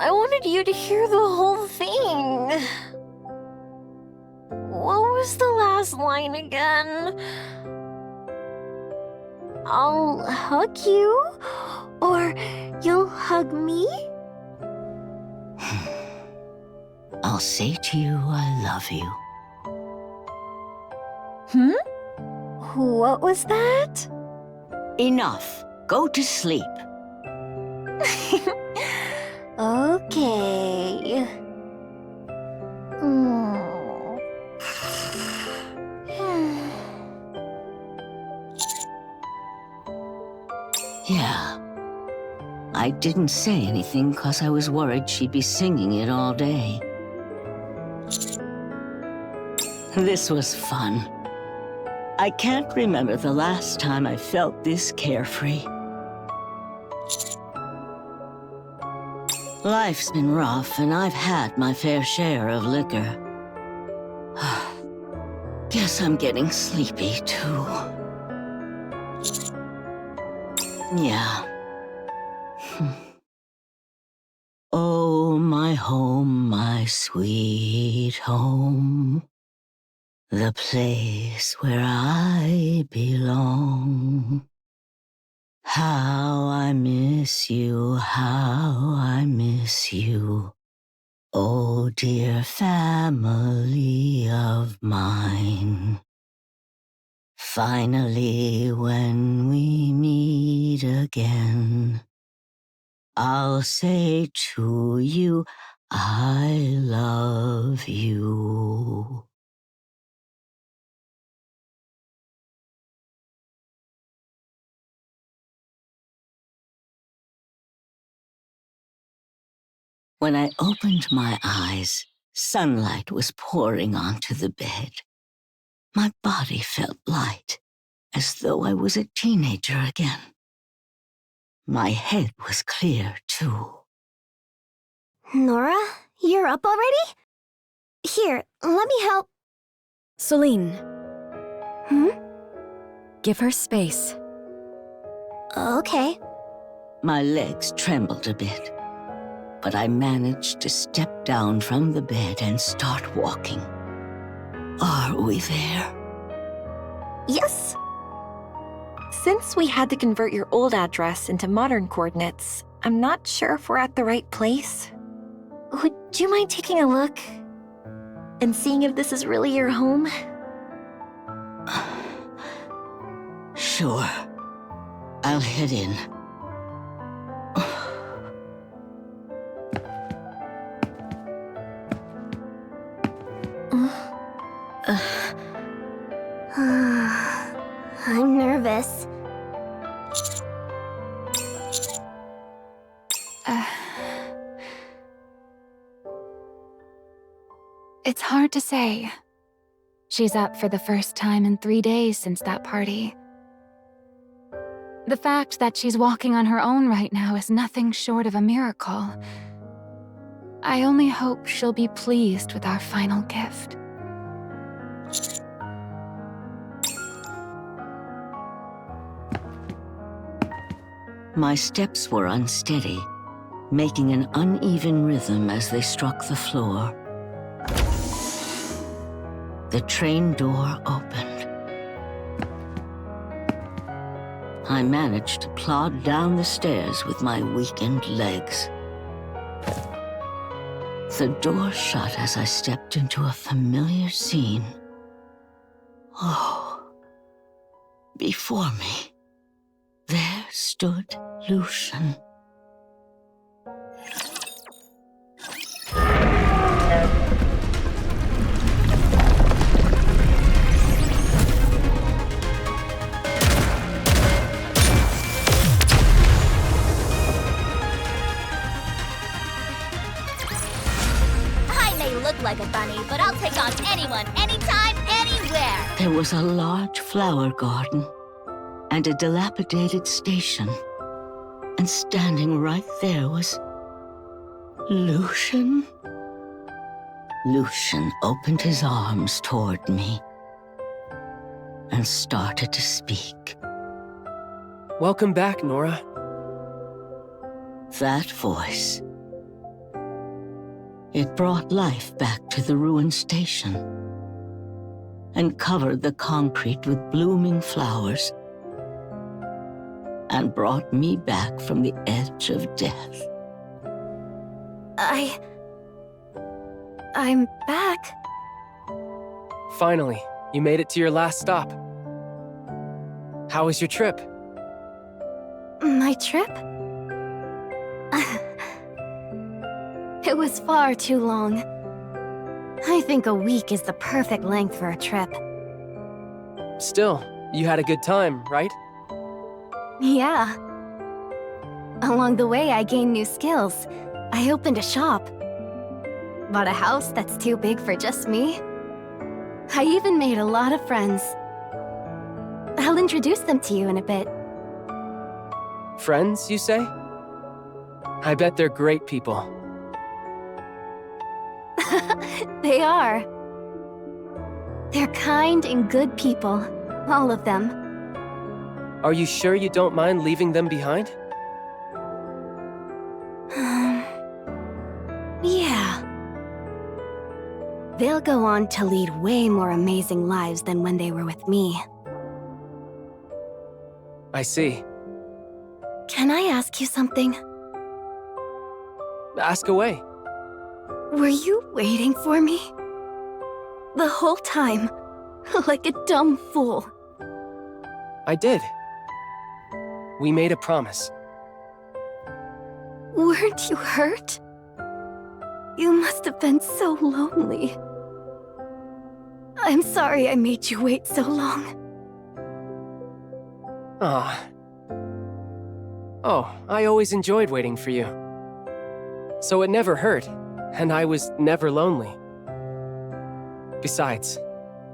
I wanted you to hear the whole thing. What was the last line again? I'll hug you, or you'll hug me? I'll say to you, I love you. What was that? Enough. Go to sleep. Okay. Yeah. I didn't say anything because I was worried she'd be singing it all day. This was fun. I can't remember the last time I felt this carefree. Life's been rough, and I've had my fair share of liquor. Guess I'm getting sleepy, too. Yeah. Oh, my home, my sweet home. The place where I belong. How I miss you, how I miss you. Oh, dear family of mine. Finally, when we meet again, I'll say to you, I love you. When I opened my eyes, sunlight was pouring onto the bed. My body felt light, as though I was a teenager again. My head was clear, too. Nora, you're up already? Here, let me help. Celine, Hmm? give her space. Okay. My legs trembled a bit, but I managed to step down from the bed and start walking. Are we there? Yes. Since we had to convert your old address into modern coordinates, I'm not sure if we're at the right place. Would you mind taking a look and seeing if this is really your home? Sure. I'll head in. I'm nervous. It's hard to say. She's up for the first time in 3 days since that party. The fact that she's walking on her own right now is nothing short of a miracle. I only hope she'll be pleased with our final gift. My steps were unsteady, making an uneven rhythm as they struck the floor. The train door opened. I managed to plod down the stairs with my weakened legs. The door shut as I stepped into a familiar scene. Oh, before me, there stood Lucian. I may look like a bunny, but I'll take on anyone, anytime, anywhere. There was a large flower garden and a dilapidated station. And standing right there was Lucian. Lucian opened his arms toward me and started to speak. Welcome back, Nora. That voice. It brought life back to the ruined station and covered the concrete with blooming flowers and brought me back from the edge of death. I'm back. Finally, you made it to your last stop. How was your trip? My trip? It was far too long. I think a week is the perfect length for a trip. Still, you had a good time, right? Yeah. Along the way, I gained new skills. I opened a shop. Bought a house that's too big for just me. I even made a lot of friends. I'll introduce them to you in a bit. Friends, you say? I bet they're great people. They are. They're kind and good people. All of them. Are you sure you don't mind leaving them behind? Yeah. They'll go on to lead way more amazing lives than when they were with me. I see. Can I ask you something? Ask away. Were you waiting for me? The whole time, like a dumb fool. I did. We made a promise. Weren't you hurt? You must have been so lonely. I'm sorry I made you wait so long. Ah. Oh, I always enjoyed waiting for you. So it never hurt, and I was never lonely. Besides,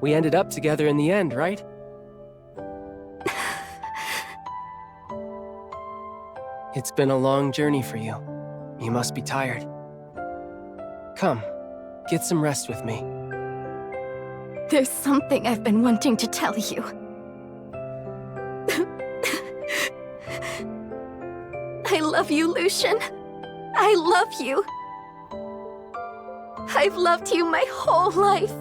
we ended up together in the end, right? It's been a long journey for you. You must be tired. Come, get some rest with me. There's something I've been wanting to tell you. I love you, Lucian. I love you. I've loved you my whole life.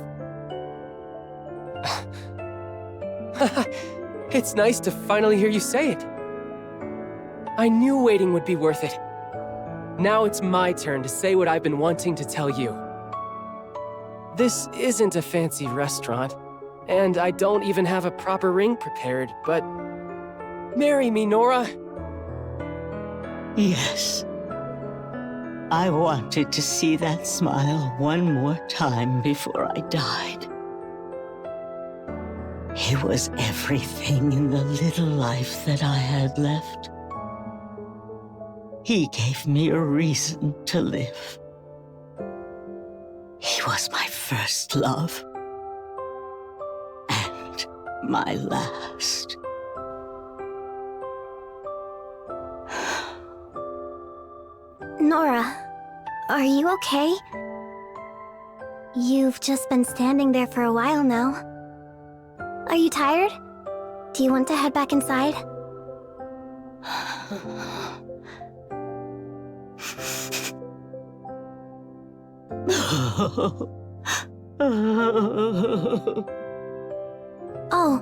It's nice to finally hear you say it. I knew waiting would be worth it. Now it's my turn to say what I've been wanting to tell you. This isn't a fancy restaurant, and I don't even have a proper ring prepared, but... marry me, Nora! Yes. I wanted to see that smile one more time before I died. He was everything in the little life that I had left. He gave me a reason to live. He was my first love. And my last. Nora, are you okay? You've just been standing there for a while now. Are you tired? Do you want to head back inside? Oh.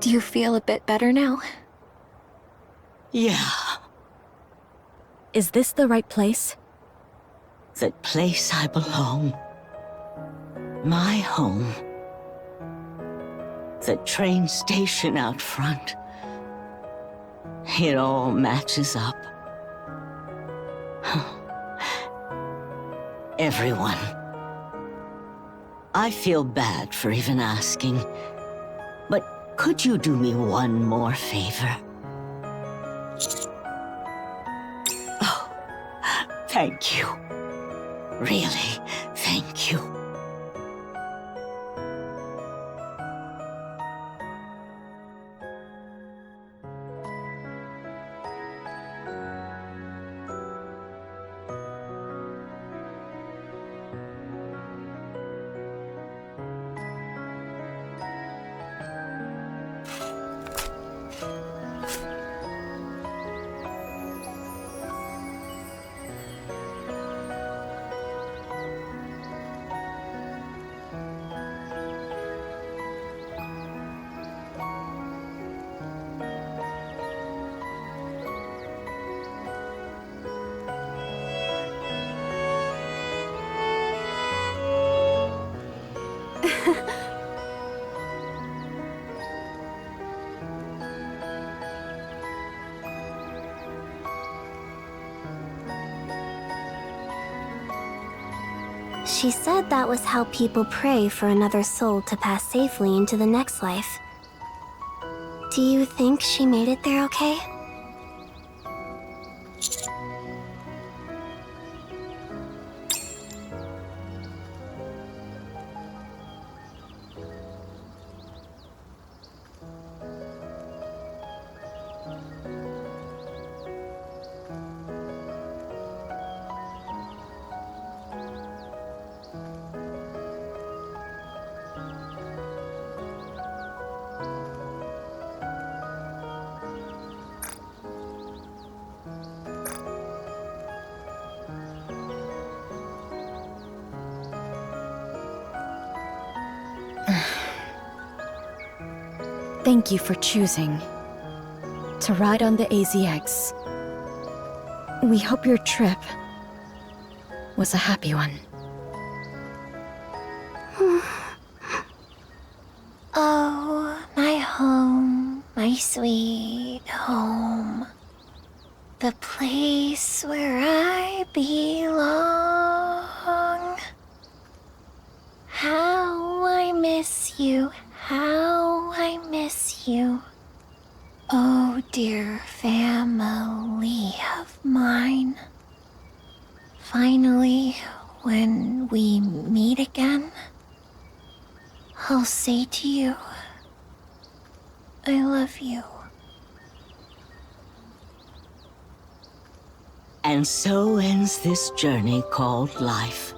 Do you feel a bit better now? Yeah, Is this the right place? the place I belong. My home. The train station out front. It all matches up. Everyone. I feel bad for even asking, but could you do me one more favor? Oh, thank you. Really, thank you. She said that was how people pray for another soul to pass safely into the next life. Do you think she made it there okay? Thank you for choosing to ride on the AZX. We hope your trip was a happy one. Oh, my home, my sweet home. The place where I belong. Finally, when we meet again, I'll say to you, I love you. And so ends this journey called life.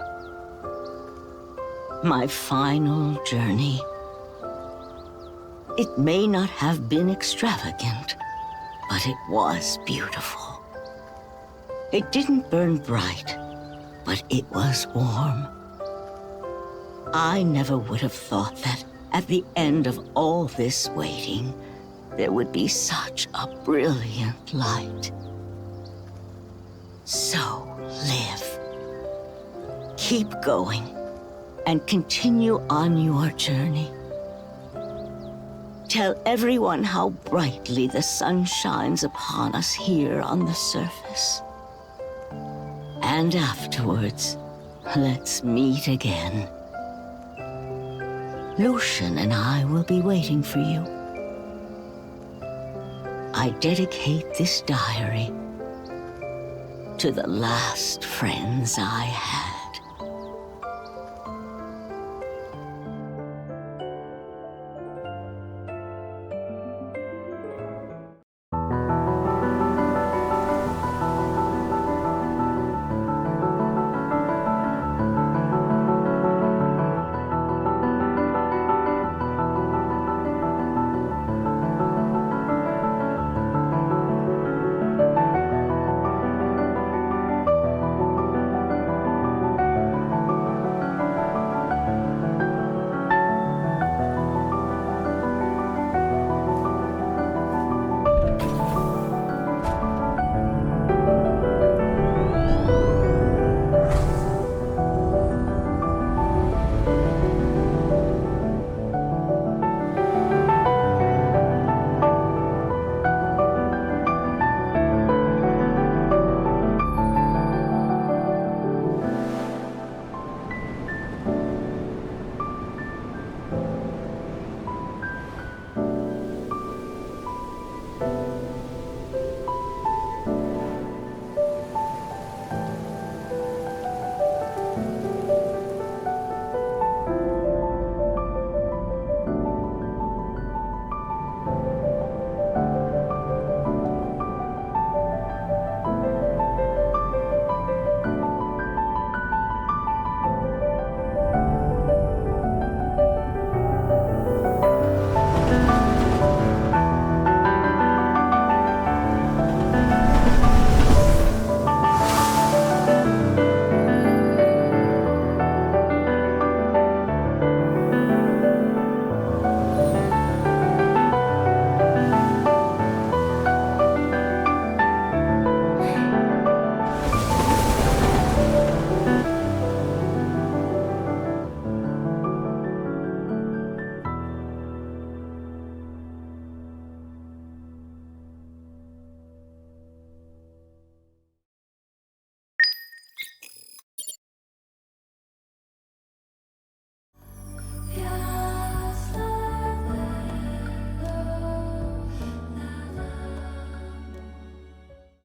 My final journey. It may not have been extravagant, but it was beautiful. It didn't burn bright, but it was warm. I never would have thought that at the end of all this waiting, there would be such a brilliant light. So live. Keep going and continue on your journey. Tell everyone how brightly the sun shines upon us here on the surface. And afterwards, let's meet again. Lucian and I will be waiting for you. I dedicate this diary to the last friends I had.